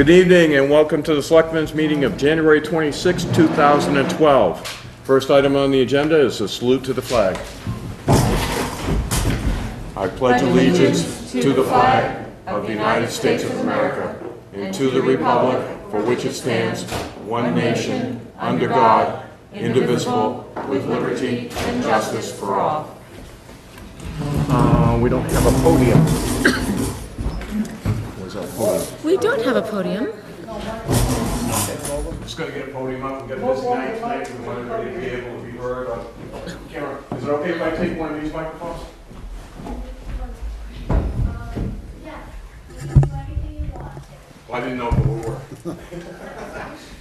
Good evening and welcome to the Selectmen's meeting of January 26, 2012. First item on the agenda is a salute to the flag. I pledge allegiance to the flag of the United States of America and to the republic for which it stands, one nation, under God, indivisible, with liberty and justice for all. We don't have a podium. Where's our podium? We don't have a podium. I'm just going to get a podium up and get this night tonight. We want everybody to be able to be heard on camera. Is it okay if I take one of these microphones? Well, I didn't know if it would work.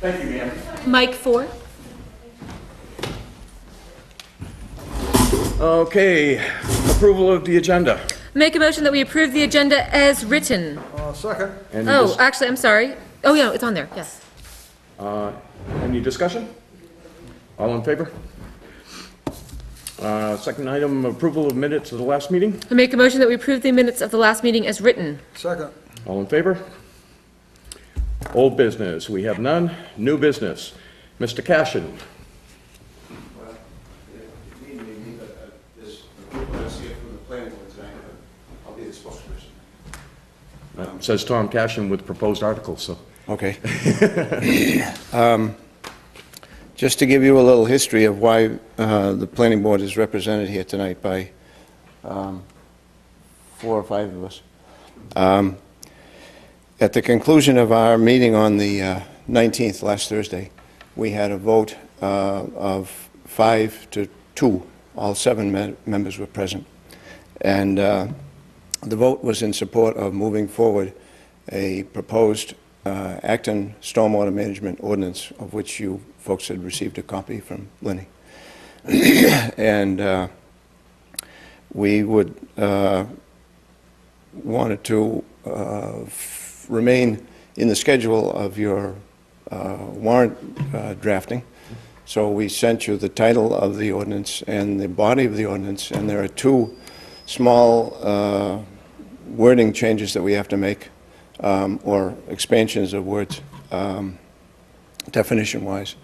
Thank you, ma'am. Mic 4. Okay, approval of the agenda. Make a motion that we approve the agenda as written. Second. Actually, I'm sorry. Oh, yeah, it's on there, yes. Any discussion? All in favor? Second item, approval of minutes of the last meeting. I make a motion that we approve the minutes of the last meeting as written. Second. All in favor? Old business, we have none. New business, Mr. Cashin. Well, if you need me, this approval I see it from the planning board tonight, I'll be the spokesperson. Says Tom Cashin with proposed articles, so. Okay. Just to give you a little history of why the planning board is represented here tonight by 4 or 5 of us. At the conclusion of our meeting on the 19th, last Thursday, we had a vote of 5 to 2. All 7 members were present. And the vote was in support of moving forward a proposed Acton Stormwater Management Ordinance, of which you folks had received a copy from Lenny. And we would wanted to remain in the schedule of your warrant drafting. So we sent you the title of the ordinance and the body of the ordinance, and there are 2 small wording changes that we have to make, or expansions of words, definition-wise.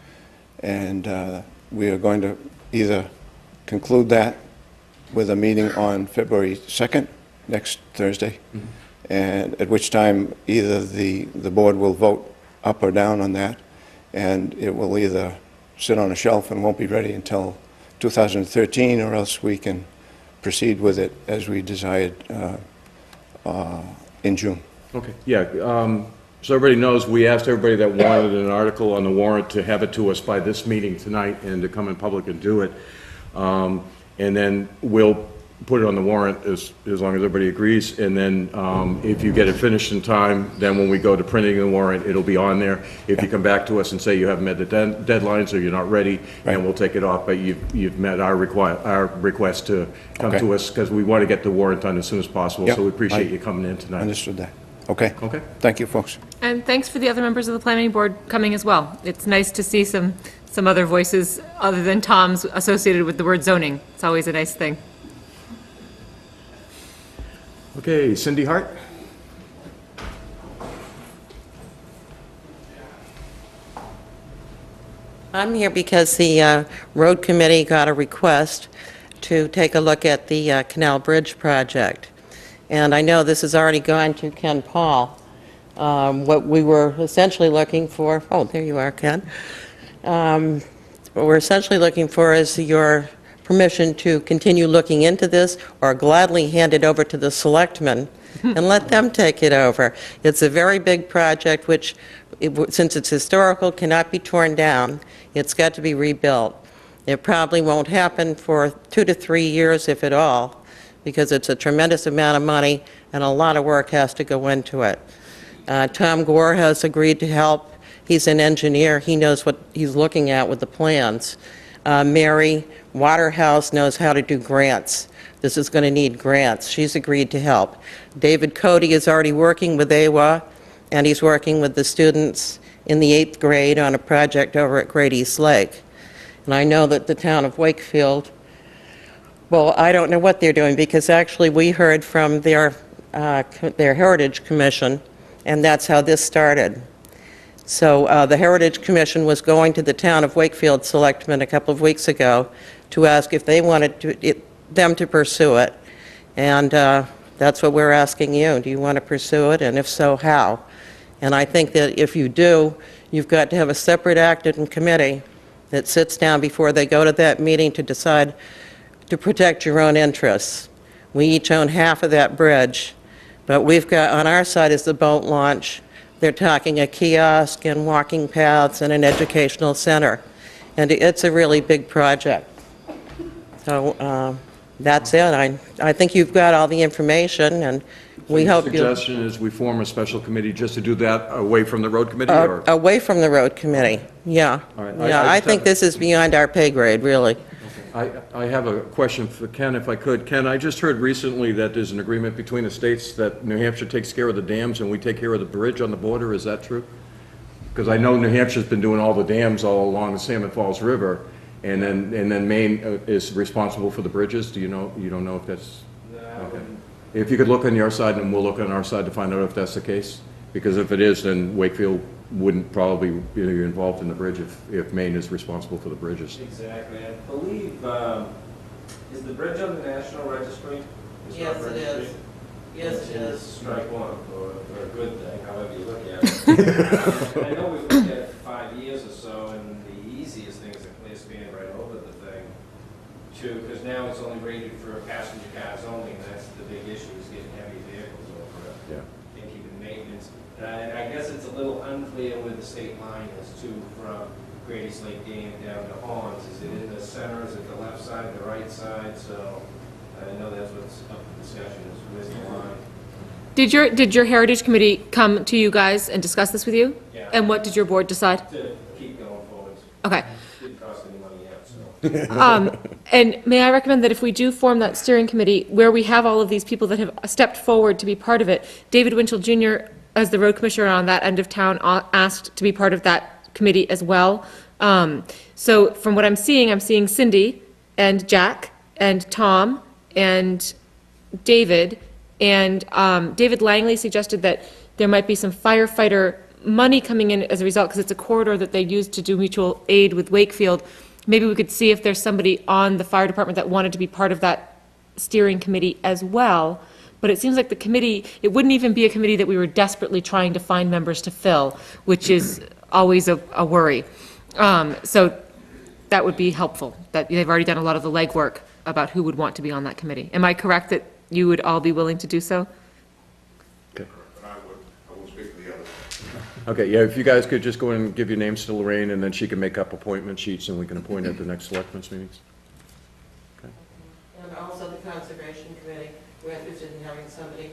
And we are going to either conclude that with a meeting on February 2nd, next Thursday, and at which time either the board will vote up or down on that, and it will either sit on a shelf and won't be ready until 2013, or else we can proceed with it as we desired in June. Okay, yeah, so everybody knows, we asked everybody that wanted an article on the warrant to have it to us by this meeting tonight and to come in public and do it. And then we'll put it on the warrant as long as everybody agrees, and then if you get it finished in time, then when we go to printing the warrant, it'll be on there. If you come back to us and say you haven't met the deadlines or you're not ready, then we'll take it off, but you've met our request to come to us, because we want to get the warrant done as soon as possible, so we appreciate you coming in tonight. Understood that. Okay. Okay. Thank you, folks. And thanks for the other members of the planning board coming as well. It's nice to see some other voices other than Tom's associated with the word zoning. It's always a nice thing. Okay, Cindy Hart? I'm here because the road committee got a request to take a look at the Canal Bridge project. And I know this has already gone to Ken Paul. What we were essentially looking for, oh, there you are, Ken. What we're essentially looking for is your permission to continue looking into this, or gladly hand it over to the selectmen and let them take it over. It's a very big project which, since it's historical, cannot be torn down. It's got to be rebuilt. It probably won't happen for 2 to 3 years, if at all, because it's a tremendous amount of money and a lot of work has to go into it. Tom Gore has agreed to help. He's an engineer. He knows what he's looking at with the plans. Mary Waterhouse knows how to do grants. This is going to need grants. She's agreed to help. David Cody is already working with AWA, and he's working with the students in the 8th grade on a project over at Great East Lake. And I know that the town of Wakefield, well, I don't know what they're doing, because actually we heard from their Heritage Commission, and that's how this started. So the Heritage Commission was going to the town of Wakefield Selectmen a couple of weeks ago to ask if they wanted them to pursue it. And that's what we're asking you. Do you want to pursue it? And if so, how? And I think that if you do, you've got to have a separate acting committee that sits down before they go to that meeting to decide to protect your own interests. We each own half of that bridge, but we've got, on our side is the boat launch. They're talking a kiosk and walking paths and an educational center. And it's a really big project. So that's it. I think you've got all the information, and we hope you... The suggestion is we form a special committee just to do that away from the road committee, or? Away from the road committee, yeah. All right. Yeah, I I think this is beyond our pay grade, really. I have a question for Ken, if I could. Ken, I just heard recently that there's an agreement between the states that New Hampshire takes care of the dams and we take care of the bridge on the border. Is that true? Because I know New Hampshire's been doing all the dams all along the Salmon Falls River, and then Maine is responsible for the bridges. Do you know? You don't know if that's? Okay. If you could look on your side, and we'll look on our side to find out if that's the case. Because if it is, then Wakefield wouldn't probably be involved in the bridge if Maine is responsible for the bridges. Exactly. I believe, is the bridge on the National Registry? Yes, it is. Yes, it is. Strike one, or a good thing, however you look at it. I know we've looked at it for 5 years or so, and the easiest thing is a clear span right over the thing, too, because now it's only rated for passenger cars only, and that's the big issue, is getting heavy vehicles over it. Yeah. And keeping maintenance. And I guess it's a little unclear where the state line is too, from Great East Lake Dam down to Horns. Is it in the center, is it the left side, the right side? So I know that's what's up for discussion, is where's the line? Did your Heritage Committee come to you guys and discuss this with you? Yeah. And what did your board decide? To keep going forwards. Okay. Didn't cost any money yet, so. And may I recommend that if we do form that steering committee, where we have all of these people that have stepped forward to be part of it, David Winchell Jr., as the road commissioner on that end of town, asked to be part of that committee as well. So from what I'm seeing Cindy and Jack and Tom and David, and David Langley suggested that there might be some firefighter money coming in as a result, because it's a corridor that they use to do mutual aid with Wakefield. Maybe we could see if there's somebody on the fire department that wanted to be part of that steering committee as well. But it seems like the committee, it wouldn't even be a committee that we were desperately trying to find members to fill, which is always a worry. So that would be helpful, that they've already done a lot of the legwork about who would want to be on that committee. Am I correct that you would all be willing to do so? Okay. I will speak for the others. Okay, yeah, if you guys could just go in and give your names to Lorraine, and then she can make up appointment sheets, and we can appoint at the next selectmen's meetings. And also the Conservation Committee, we're interested in having somebody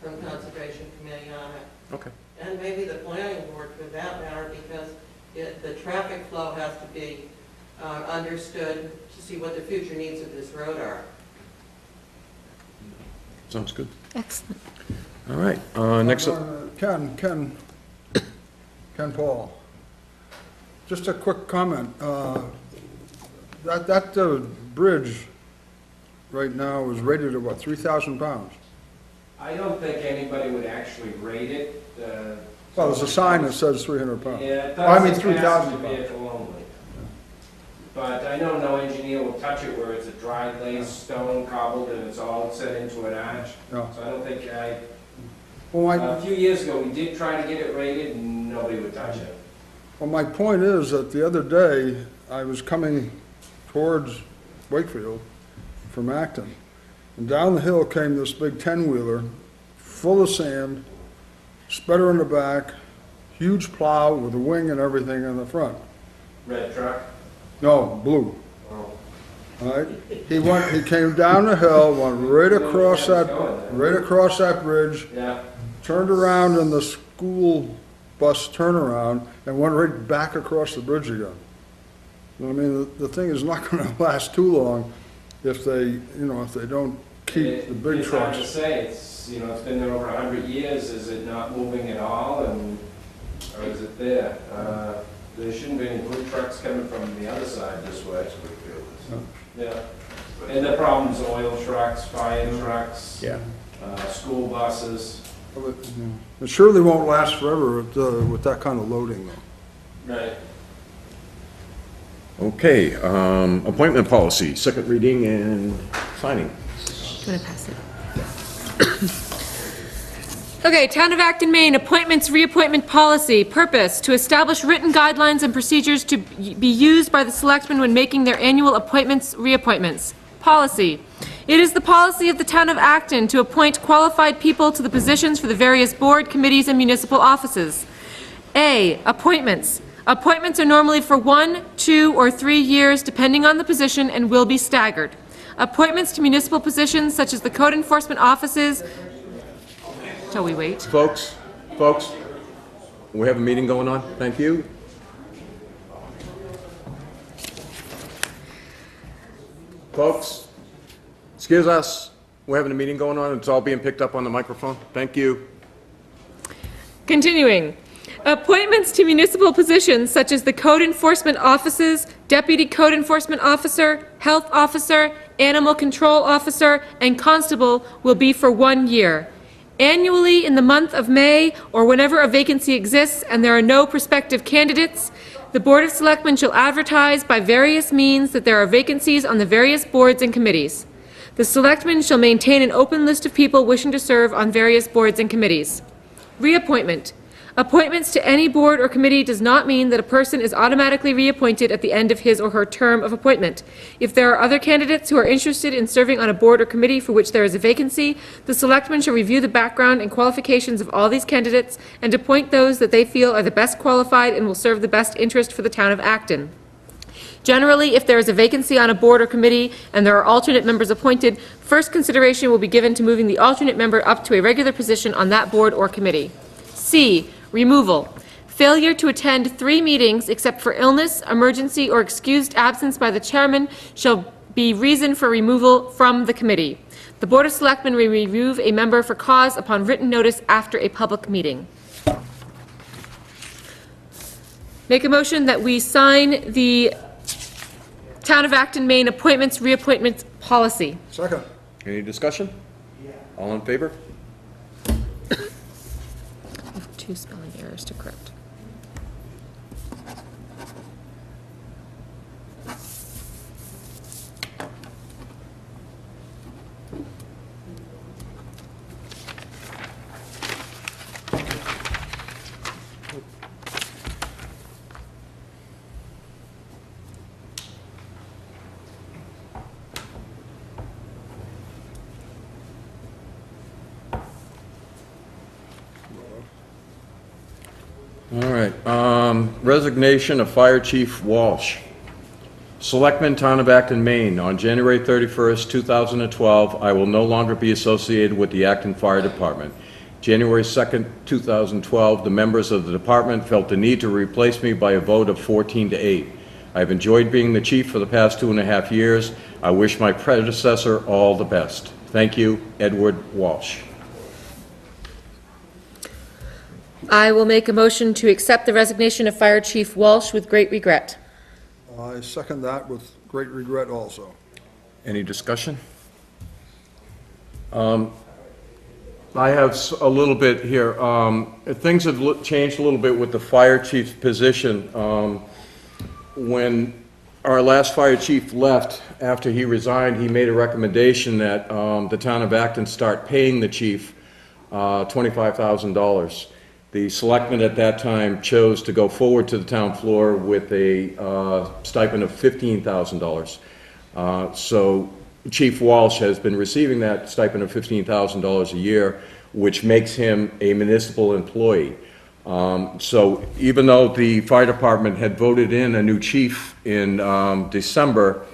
from Conservation Committee on it. Okay. And maybe the planning board for that matter, because the traffic flow has to be understood to see what the future needs of this road are. Sounds good. Excellent. All right, next up. Ken Paul. Just a quick comment. That bridge right now is rated at what, 3,000 pounds? I don't think anybody would actually rate it. Well, there's a sign that says 300 pounds. Yeah, it I does mean, say 3,000 passenger pounds. vehicle only. But I know no engineer will touch it where it's a dry glazed stone cobbled and it's all set into an arch. Yeah. So I don't think Well, a few years ago, we did try to get it rated and nobody would touch it. well, my point is that the other day, I was coming towards Wakefield from Acton, and down the hill came this big 10-wheeler full of sand, spreader in the back, huge plow with a wing and everything in the front. Red truck? No, blue. Oh. All right, he came down the hill, went right across that bridge, Yeah. turned around in the school bus turnaround, and went right back across the bridge again. I mean, the thing is not gonna last too long if they don't keep the big It's hard to trucks. say. It's been there over 100 years. Is it not moving at all, or is it there? There shouldn't be any blue trucks coming from the other side this way. Yeah. And the problem's oil trucks, fire trucks. Yeah. School buses. It surely won't last forever with that kind of loading, though. Right. Okay, appointment policy, second reading and signing. I'm going to pass it. Okay, Town of Acton, Maine, appointments, reappointment policy. Purpose, to establish written guidelines and procedures to be used by the selectmen when making their annual appointments, reappointments. Policy, it is the policy of the Town of Acton to appoint qualified people to the positions for the various board, committees, and municipal offices. A, appointments. Appointments are normally for 1, 2, or 3 years, depending on the position, and will be staggered. Appointments to municipal positions such as the code enforcement offices, shall we wait? Folks, we have a meeting going on. Thank you. Folks, excuse us. We're having a meeting going on. It's all being picked up on the microphone. Thank you. Continuing. Appointments to municipal positions such as the code enforcement offices, deputy code enforcement officer, health officer, animal control officer, and constable will be for 1 year. Annually, in the month of May, or whenever a vacancy exists and there are no prospective candidates, the Board of Selectmen shall advertise by various means that there are vacancies on the various boards and committees. The Selectmen shall maintain an open list of people wishing to serve on various boards and committees. Reappointment. Appointments to any board or committee does not mean that a person is automatically reappointed at the end of his or her term of appointment. If there are other candidates who are interested in serving on a board or committee for which there is a vacancy, the selectmen shall review the background and qualifications of all these candidates and appoint those that they feel are the best qualified and will serve the best interest for the town of Acton. Generally, if there is a vacancy on a board or committee and there are alternate members appointed, first consideration will be given to moving the alternate member up to a regular position on that board or committee. C, removal. Failure to attend 3 meetings except for illness, emergency, or excused absence by the chairman shall be reason for removal from the committee. The Board of Selectmen may remove a member for cause upon written notice after a public meeting. Make a motion that we sign the Town of Acton, Maine appointments, reappointments policy. Second. Any discussion? All in favor? 2 spelling errors to correct. All right, resignation of Fire Chief Walsh. Selectmen, Town of Acton, Maine. On January 31st, 2012, I will no longer be associated with the Acton Fire Department. January 2nd, 2012, the members of the department felt the need to replace me by a vote of 14 to 8. I have enjoyed being the chief for the past 2.5 years. I wish my predecessor all the best. Thank you, Edward Walsh. I will make a motion to accept the resignation of Fire Chief Walsh with great regret. I second that with great regret also. Any discussion? I have a little bit here. Things have changed a little bit with the fire chief's position. When our last fire chief left, after he resigned, he made a recommendation that the town of Acton start paying the chief $25,000. The selectmen at that time chose to go forward to the town floor with a stipend of $15,000. So Chief Walsh has been receiving that stipend of $15,000 a year, which makes him a municipal employee. So even though the fire department had voted in a new chief in December,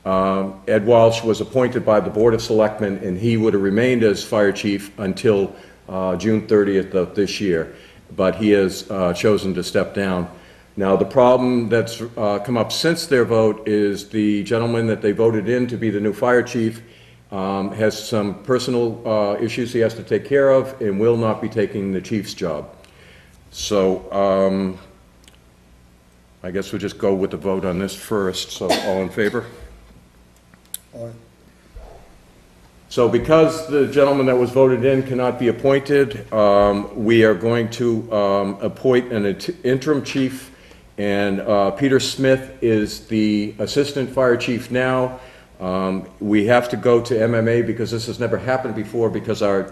Ed Walsh was appointed by the Board of Selectmen, and he would have remained as fire chief until June 30th of this year. But he has chosen to step down. Now, the problem that's come up since their vote is the gentleman that they voted in to be the new fire chief has some personal issues he has to take care of and will not be taking the chief's job. So I guess we'll just go with the vote on this first. So all in favor? Aye. So because the gentleman that was voted in cannot be appointed, we are going to appoint an interim chief, and Peter Smith is the assistant fire chief now. We have to go to MMA because this has never happened before, because our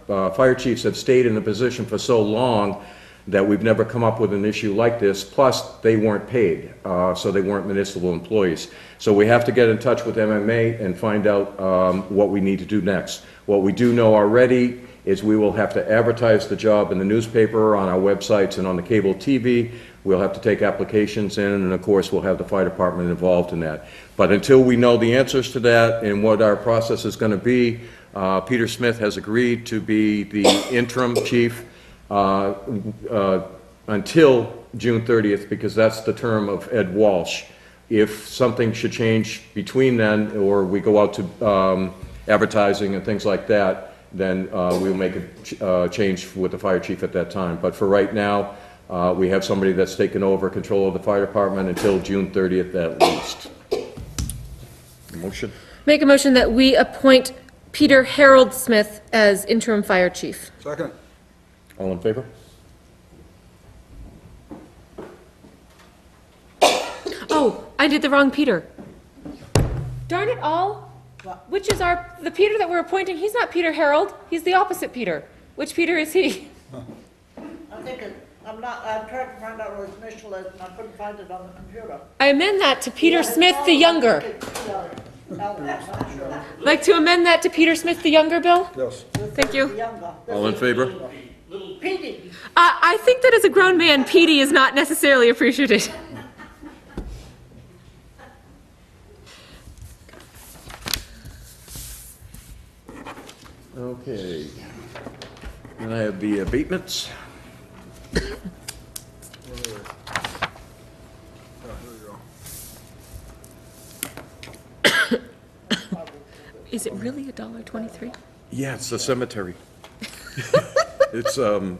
fire chiefs have stayed in the position for so long that we've never come up with an issue like this. Plus, they weren't paid, so they weren't municipal employees. So we have to get in touch with MMA and find out what we need to do next. What we do know already is we will have to advertise the job in the newspaper, on our websites, and on the cable TV. We'll have to take applications in, and of course, we'll have the fire department involved in that. But until we know the answers to that and what our process is going to be, Peter Smith has agreed to be the interim chief until June 30th, because that's the term of Ed Walsh. If something should change between then, or we go out to advertising and things like that, then we'll make a change with the fire chief at that time. But for right now, we have somebody that's taken over control of the fire department until June 30th at least. Motion? Make a motion that we appoint Peter Harold Smith as interim fire chief. Second. All in favor? Oh, I did the wrong Peter. Darn it all. Which is the Peter that we're appointing? He's not Peter Harold. He's the opposite Peter. Which Peter is he? I think I'm trying to find out what his initial is, and I couldn't find it on the computer. I amend that to Peter Smith the Younger. Like to amend that to Peter Smith the Younger, Bill? Yes. Thank you. All in favor? Petey. I think that as a grown man, Petey is not necessarily appreciated. Okay. And I have the abatements. Is it really $1.23? Yeah, it's the cemetery. It's, That's a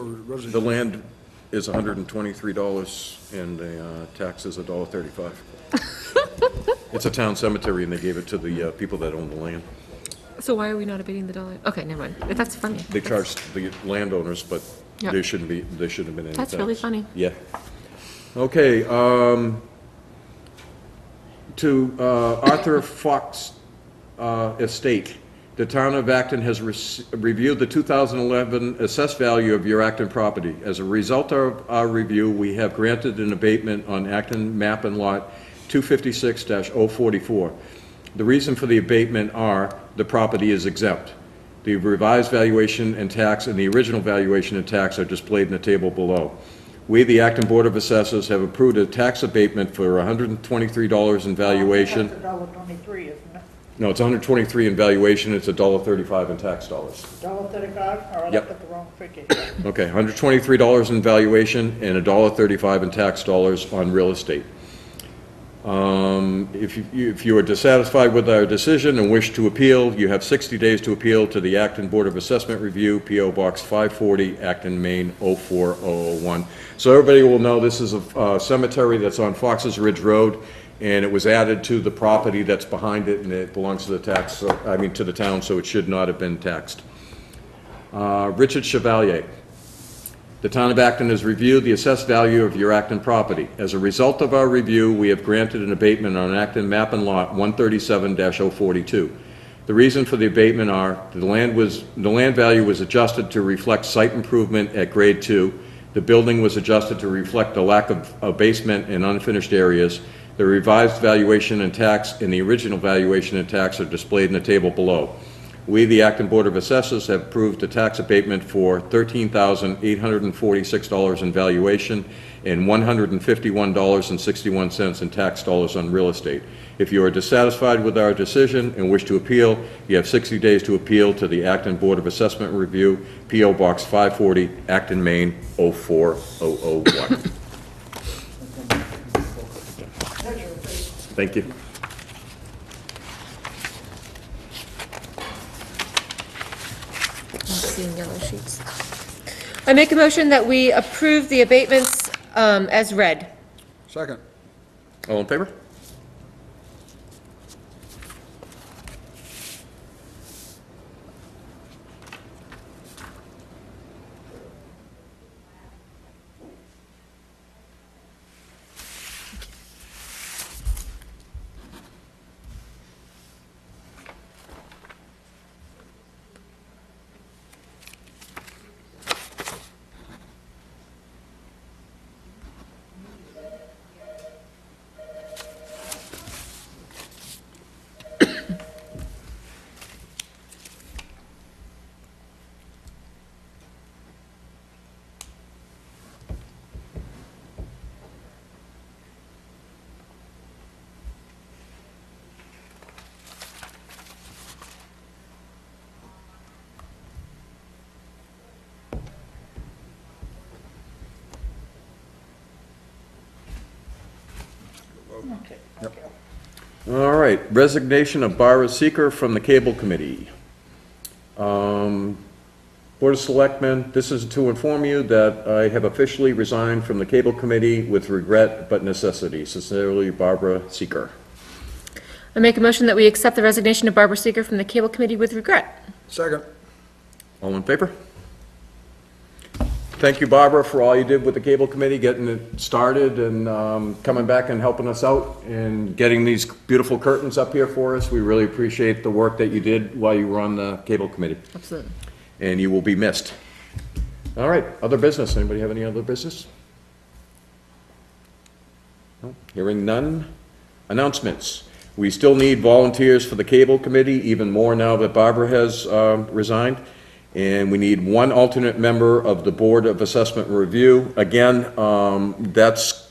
resident. the land is $123 and the tax is $1.35. It's a town cemetery and they gave it to the people that own the land. So why are we not abating the dollar? Okay, never mind. That's funny. They charged the landowners, but Yeah. there shouldn't have been any tax. That's really funny. Yeah. Okay, to Arthur Fox Estate. The town of Acton has reviewed the 2011 assessed value of your Acton property. As a result of our review, we have granted an abatement on Acton map and lot 256-044. The reason for the abatement are the property is exempt. The revised valuation and tax and the original valuation and tax are displayed in the table below. We, the Acton Board of Assessors, have approved a tax abatement for $123 in valuation. That's $1.23, isn't it? No, it's $123 in valuation, it's $1.35 in tax dollars. $1.35, or I Yep. looked at the wrong figure. Okay, $123 in valuation and $1.35 in tax dollars on real estate. If you are dissatisfied with our decision and wish to appeal, you have 60 days to appeal to the Acton Board of Assessment Review, P.O. Box 540, Acton, Maine, 04001. So everybody will know this is a cemetery that's on Fox's Ridge Road, and it was added to the property that's behind it, and it belongs to the town, so it should not have been taxed. Richard Chevalier. The town of Acton has reviewed the assessed value of your Acton property. As a result of our review, we have granted an abatement on Acton map and lot 137-042. The reason for the abatement are the land value was adjusted to reflect site improvement at grade 2. The building was adjusted to reflect the lack of basement and unfinished areas. The revised valuation and tax and the original valuation and tax are displayed in the table below. We, the Acton Board of Assessors, have approved a tax abatement for $13,846 in valuation and $151.61 in tax dollars on real estate. If you are dissatisfied with our decision and wish to appeal, you have 60 days to appeal to the Acton Board of Assessment Review, P.O. Box 540, Acton, Maine, 04001. Thank you. Seeing yellow sheets. I make a motion that we approve the abatements as read. Second. All in favor? Okay, thank you. All right, resignation of Barbara Seeker from the Cable Committee. Board of Selectmen, this is to inform you that I have officially resigned from the Cable Committee with regret but necessity. Sincerely, Barbara Seeker. I make a motion that we accept the resignation of Barbara Seeger from the Cable Committee with regret. Second. All in favor? Thank you, Barbara, for all you did with the Cable Committee, getting it started and coming back and helping us out and getting these beautiful curtains up here for us. We really appreciate the work that you did while you were on the Cable Committee. Absolutely. And you will be missed. All right, other business. Anybody have any other business? No? Hearing none. Announcements. We still need volunteers for the Cable Committee, even more now that Barbara has resigned. And we need one alternate member of the Board of Assessment and Review. Again, that's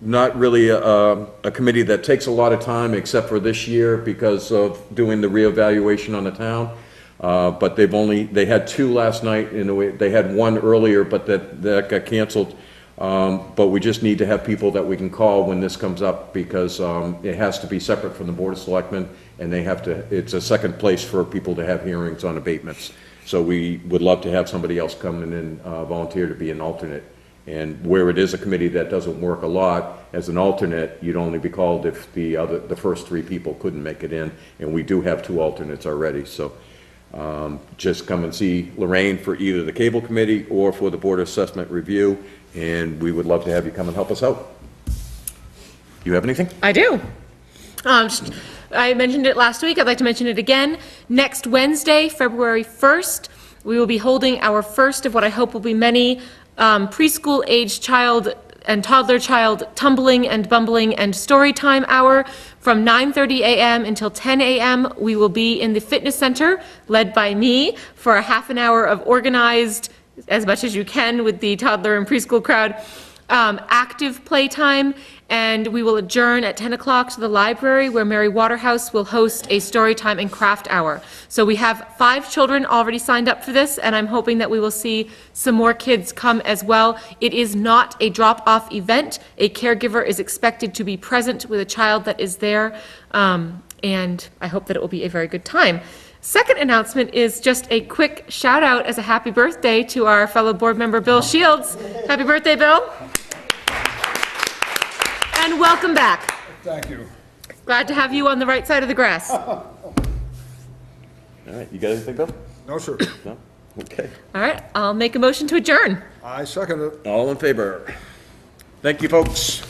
not really a committee that takes a lot of time, except for this year because of doing the reevaluation on the town. But they had two last night, in a way, they had one earlier, but that got canceled. But we just need to have people that we can call when this comes up, because it has to be separate from the Board of Selectmen, and it's a second place for people to have hearings on abatements. So we would love to have somebody else come in and volunteer to be an alternate. And where it is a committee that doesn't work a lot, as an alternate, you'd only be called if the first three people couldn't make it in, and we do have two alternates already, so. Just come and see Lorraine for either the Cable Committee or for the Board of Assessment Review, and we would love to have you come and help us out. You have anything? I do. I mentioned it last week. I'd like to mention it again. Next Wednesday, February 1st, we will be holding our first of what I hope will be many preschool-age child and toddler child tumbling and bumbling and story time hour from 9:30 a.m. until 10 a.m. We will be in the fitness center, led by me, for a half an hour of organized, as much as you can with the toddler and preschool crowd, active playtime, and we will adjourn at 10 o'clock to the library, where Mary Waterhouse will host a story time and craft hour. So we have 5 children already signed up for this, and I'm hoping that we will see some more kids come as well. It is not a drop-off event. A caregiver is expected to be present with a child that is there, and I hope that it will be a very good time. Second announcement is just a quick shout out as a happy birthday to our fellow board member, Bill Shields. Happy birthday, Bill. And welcome back. Thank you. Glad to have you on the right side of the grass. All right, you got anything, Bill? No, sir. No? Okay. All right, I'll make a motion to adjourn. I second it. All in favor? Thank you, folks.